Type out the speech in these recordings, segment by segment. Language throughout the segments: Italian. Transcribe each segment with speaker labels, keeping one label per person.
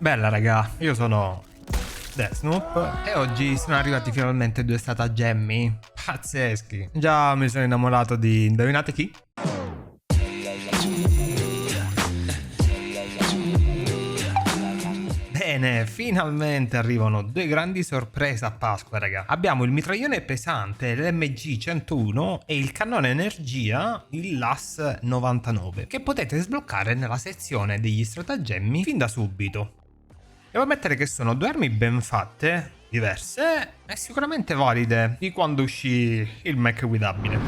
Speaker 1: Bella raga, io sono Deathsnoop e oggi sono arrivati finalmente due stratagemmi pazzeschi. Già mi sono innamorato di... indovinate chi? Bene, finalmente arrivano due grandi sorprese a Pasqua, raga. Abbiamo il mitraglione pesante, l'MG 101 e il cannone energia, il LAS 99, che potete sbloccare nella sezione degli stratagemmi fin da subito. Devo ammettere che sono due armi ben fatte, diverse e sicuramente valide di quando uscì il Mech guidabile.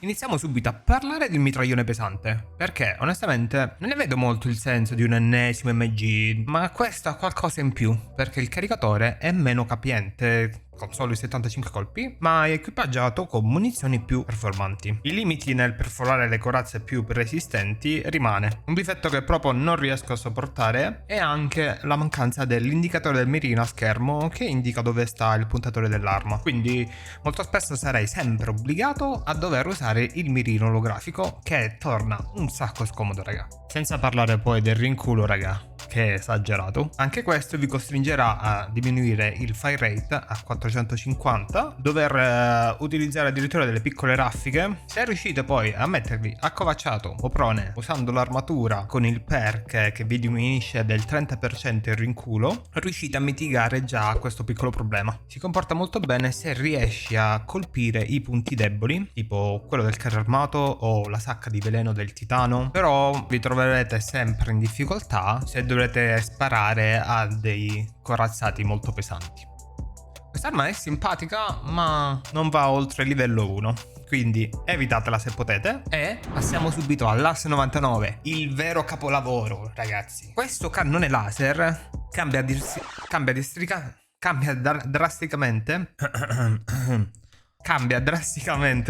Speaker 1: Iniziamo subito a parlare del mitraglione pesante, perché onestamente non ne vedo molto il senso di un ennesimo MG, ma questo ha qualcosa in più, perché il caricatore è meno capiente, con solo i 75 colpi, ma è equipaggiato con munizioni più performanti. I limiti nel perforare le corazze più resistenti rimane. Un difetto che proprio non riesco a sopportare è anche la mancanza dell'indicatore del mirino a schermo che indica dove sta il puntatore dell'arma. Quindi molto spesso sarei sempre obbligato a dover usare il mirino olografico, che torna un sacco scomodo, raga. Senza parlare poi del rinculo, raga, che è esagerato. Anche questo vi costringerà a diminuire il fire rate a 450, dover utilizzare addirittura delle piccole raffiche. Se riuscite poi a mettervi accovacciato o prone usando l'armatura con il perk che vi diminuisce del 30% il rinculo, riuscite a mitigare già questo piccolo problema. Si comporta molto bene se riesci a colpire i punti deboli, tipo quello del carro armato o la sacca di veleno del titano, però vi troverete sempre in difficoltà se dovrete sparare a dei corazzati molto pesanti. Quest'arma è simpatica, ma non va oltre il livello 1, quindi evitatela se potete. E passiamo subito all'AS 99, il vero capolavoro, ragazzi. Questo cannone laser cambia drasticamente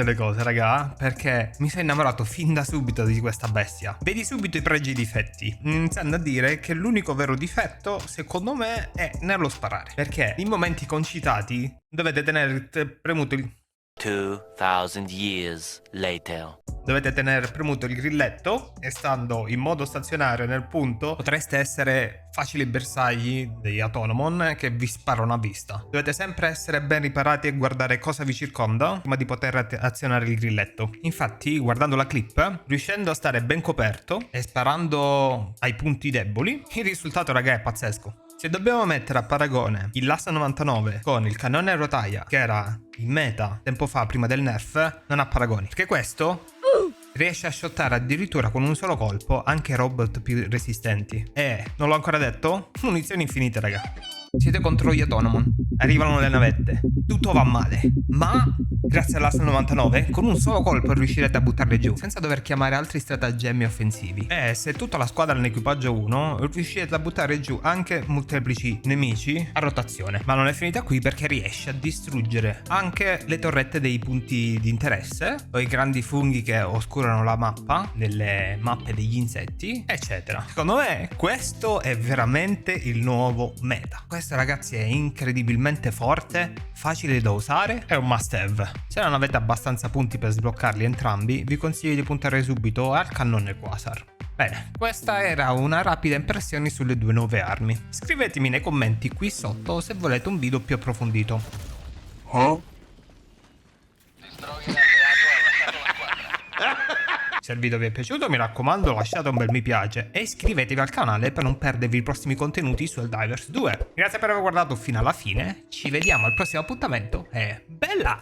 Speaker 1: le cose, raga, perché mi sono innamorato fin da subito di questa bestia. Vedi subito i pregi e i difetti, iniziando a dire che l'unico vero difetto, secondo me, è nello sparare, perché in momenti concitati dovete tenere premuto il
Speaker 2: 2000 years later.
Speaker 1: Dovete tenere premuto il grilletto e stando in modo stazionario nel punto potreste essere facili bersagli degli Autonomon che vi sparano a vista. Dovete sempre essere ben riparati e guardare cosa vi circonda prima di poter azionare il grilletto. Infatti, guardando la clip, riuscendo a stare ben coperto e sparando ai punti deboli, il risultato, raga, è pazzesco. Se dobbiamo mettere a paragone il LAS 99 con il cannone a rotaia, che era in meta tempo fa prima del nerf, non ha paragoni, perché questo riesce a shottare addirittura con un solo colpo anche robot più resistenti. E, non l'ho ancora detto, munizioni infinite, raga. Siete contro gli Autonomon, arrivano le navette, tutto va male, ma grazie all'AS 99 con un solo colpo riuscirete a buttarle giù senza dover chiamare altri stratagemmi offensivi. E se tutta la squadra è in equipaggio 1 riuscirete a buttare giù anche molteplici nemici a rotazione. Ma non è finita qui, perché riesce a distruggere anche le torrette dei punti di interesse o i grandi funghi che oscurano la mappa nelle mappe degli insetti, eccetera. Secondo me questo è veramente il nuovo meta. Questo, ragazzi, è incredibilmente forte, facile da usare, è un must have. Se non avete abbastanza punti per sbloccarli entrambi, vi consiglio di puntare subito al cannone Quasar. Bene, questa era una rapida impressione sulle due nuove armi. Scrivetemi nei commenti qui sotto se volete un video più approfondito. Se il video vi è piaciuto, mi raccomando, lasciate un bel mi piace e iscrivetevi al canale per non perdervi i prossimi contenuti su Helldivers 2. Grazie per aver guardato fino alla fine, ci vediamo al prossimo appuntamento e bella!